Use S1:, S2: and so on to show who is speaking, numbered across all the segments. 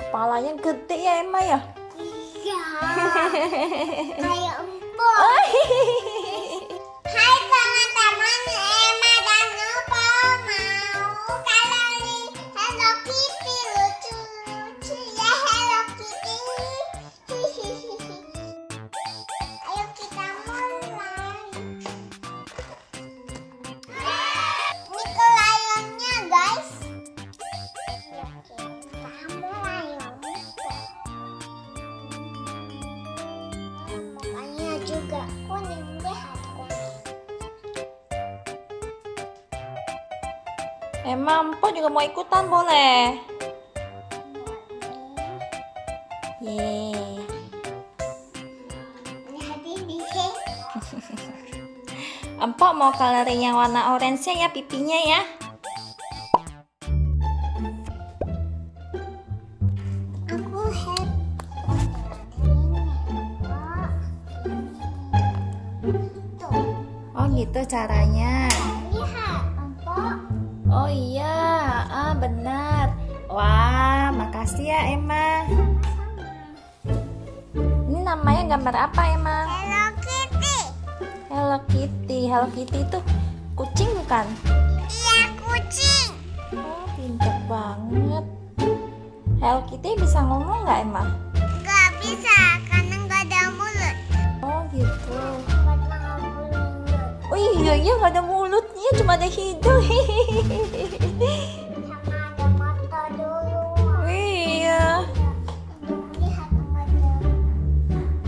S1: Kepalanya gede ya Emma ya?
S2: Iya. Kayak empuk. Hai teman-teman, Emma dan Nopo mau kalori Hello Kitty lucu-lucu ya Hello Kitty. Ayo kita mulai. Ini kelayonnya guys. Kamu layon. Mukanya juga kuning, lihat kuning.
S1: Emma, Empo juga mau ikutan boleh? Yeay.
S2: Lihat ini.
S1: Empo mau coloring yang warna orange ya pipinya ya.
S2: Aku happy. Tuh,
S1: Oh gitu caranya.
S2: lihat, empok.
S1: Oh iya, benar. Wah, makasih ya Emma. Ini namanya gambar apa Emma?
S2: Hello Kitty.
S1: Hello Kitty. Hello Kitty itu kucing bukan?
S2: Iya, kucing.
S1: Oh, pintar banget. Hello Kitty bisa ngomong nggak Emma?
S2: Gak bisa, karena gak ada mulut.
S1: Oh gitu.
S2: Karena gak mulut.
S1: Oh iya nggak ada mulutnya, cuma ada hidung.
S2: Sama ada mata dulu.
S1: Iya.
S2: Lihat mata.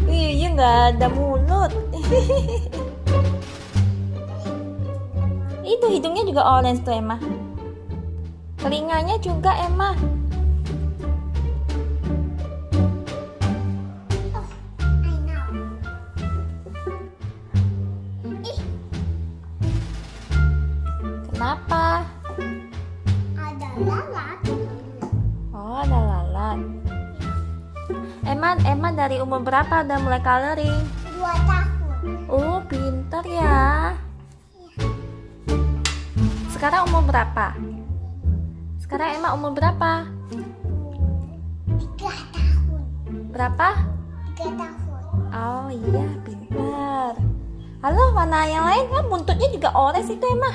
S1: Iya nggak ada mulut. Itu hidungnya juga orange tuh Emma. Telinganya juga Emma.
S2: I know. Ih,
S1: Kenapa?
S2: ada lalat.
S1: Oh ada lalat. Emma dari umur berapa udah mulai coloring?
S2: 2 tahun.
S1: Oh pintar ya. Sekarang umur berapa? Sekarang Emma umur berapa?
S2: 3 tahun.
S1: Berapa?
S2: 3 tahun.
S1: Oh iya pintar. Halo mana yang lain? Kan buntutnya juga orange itu Emma.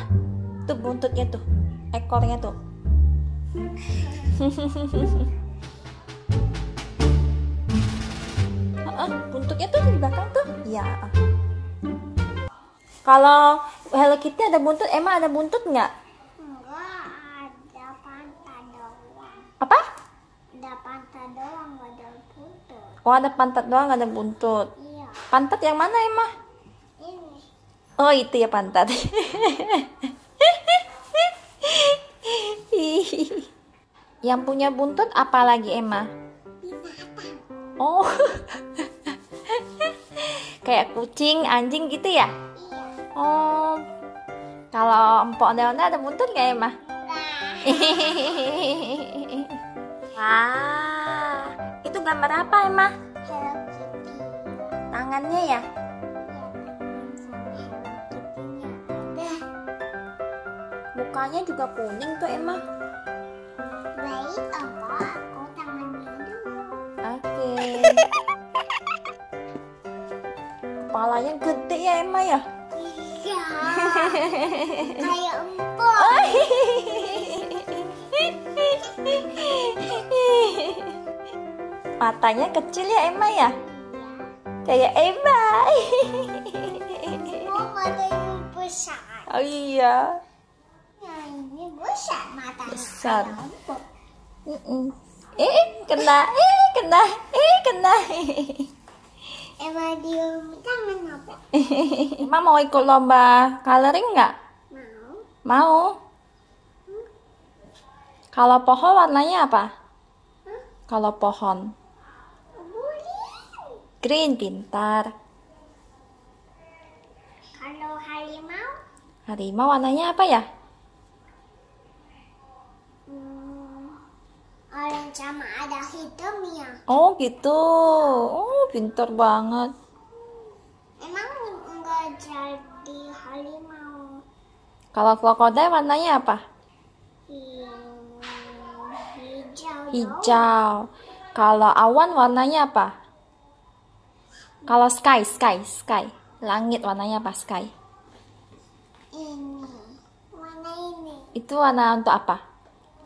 S1: Tuh buntutnya tuh, ekornya tuh. Buntutnya tuh di belakang tuh. Ya. Kalau Hello Kitty ada buntut, Emma ada buntut nggak?
S2: Enggak, ada pantat doang.
S1: Apa?
S2: Ada pantat doang, gak ada buntut.
S1: Oh ada pantat doang, nggak ada buntut.
S2: Iya,
S1: Pantat yang mana Emma?
S2: ini.
S1: Oh itu ya pantat. Yang punya buntut apa lagi Emma?
S2: Binatang.
S1: Oh. Kayak kucing, anjing gitu ya?
S2: Iya.
S1: Oh. Kalau empok Leona ada buntut nggak Emma?
S2: Enggak.
S1: Wah, itu gambar apa Emma?
S2: Hello Kitty.
S1: Tangannya ya?
S2: Ya, tangan sama Hello Kitty-nya ada.
S1: Mukanya juga kuning tuh Emma.
S2: Baik, apa? Aku tangannya dulu.
S1: Oke. Kepalanya gede ya Emma ya?
S2: Iya. Kayak empuk.
S1: Matanya kecil ya Emma ya? Kayak Emma.
S2: Oh, matanya besar.
S1: Oh iya.
S2: Nah, ini besar matanya.
S1: Besar.
S2: Kayak empuk.
S1: Kena.
S2: Emang dia tangan apa?
S1: Emma mau ikut lomba coloring nggak?
S2: Mau.
S1: Mau. Kalau pohon warnanya apa? Kalau pohon
S2: Boleh.
S1: green, pintar.
S2: Kalau harimau?
S1: Harimau warnanya apa ya?
S2: Orange sama ada hitamnya.
S1: Oh gitu. Oh pintar banget.
S2: Emang enggak jadi harimau?
S1: Kalau krokodil warnanya apa?
S2: Hijau
S1: Hijau. Kalau awan warnanya apa? Kalau sky. Langit warnanya apa? Sky.
S2: Ini. Warna ini.
S1: Itu warna untuk apa?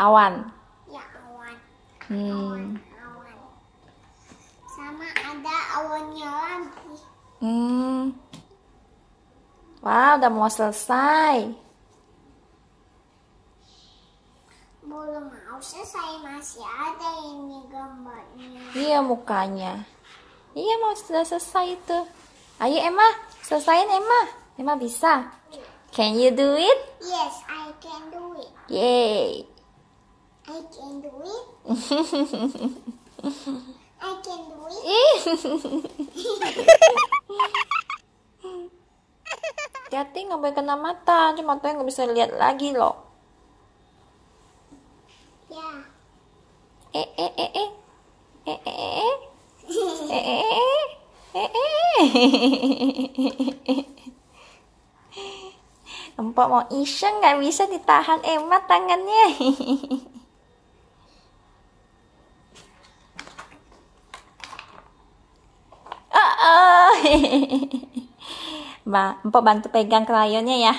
S1: Awan.
S2: Ya, awan.
S1: Hmm.
S2: Awan. Sama ada awannya lagi.
S1: Wow, udah mau selesai.
S2: Belum mau selesai, masih ada ini gambarnya.
S1: Iya mukanya. Iya mau sudah selesai itu. Ayo Emma, selesain Emma. Emma bisa. Can you do it?
S2: Yes, I can do it.
S1: Yay.
S2: I can do it. I can do it.
S1: Hati-hati nggak boleh kena mata. Cuma matanya nggak bisa lihat lagi loh.
S2: Ya.
S1: Empok mau iseng nggak bisa ditahan Emma tangannya. Empok bantu pegang krayonnya ya.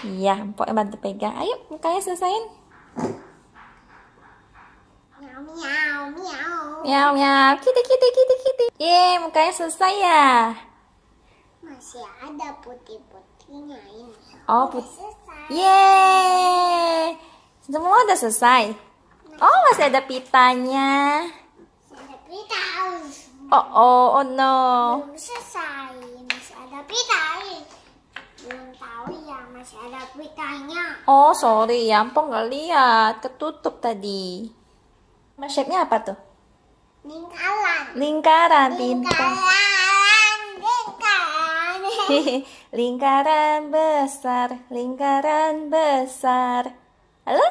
S1: Iya, empok bantu pegang. Ayo, mukanya selesain.
S2: Miau, miau, miau.
S1: Miau, miau. Kitty. Yeay, mukanya selesai ya.
S2: Masih ada putih-putihnya ini.
S1: Oh,
S2: Udah selesai.
S1: Yeay. Semua udah selesai. Oh, masih ada pitanya.
S2: Ada pita.
S1: Oh no.
S2: Belum selesai. Masih ada pita. Belum tahu ya, masih ada pitanya.
S1: Oh, sorry ya, Empok nggak lihat. Ketutup tadi. Shape-nya apa tuh?
S2: Lingkaran.
S1: Lingkaran, pintar.
S2: Lingkaran.
S1: Lingkaran besar. Halo?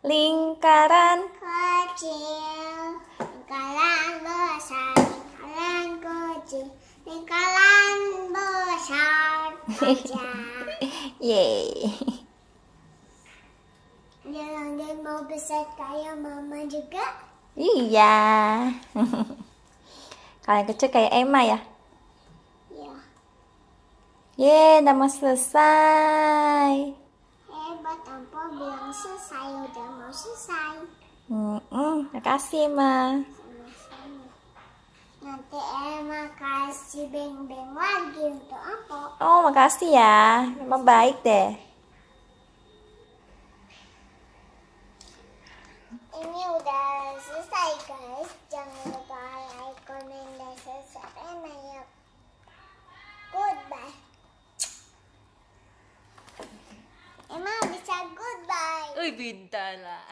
S1: Lingkaran.
S2: Kecil. Lingkaran besar. Lingkaran kecil. Lingkaran besar. Aja.
S1: Yeay.
S2: Jangan mau besar kayak mama juga.
S1: Iya. Kalian kecil kayak Emma ya?
S2: Ya.
S1: Yeay, udah mau selesai.
S2: Hebat, Ampo bilang selesai, udah mau selesai.
S1: Makasih Emma.
S2: Sama-sama. Nanti Emma kasih beng-beng lagi untuk Ampo.
S1: Oh, makasih ya. Emang baik deh.
S2: Ini udah selesai guys. Jangan lupa like, komen, dan subscribe ya. Goodbye. Emma bisa goodbye.
S1: Uy, bintala.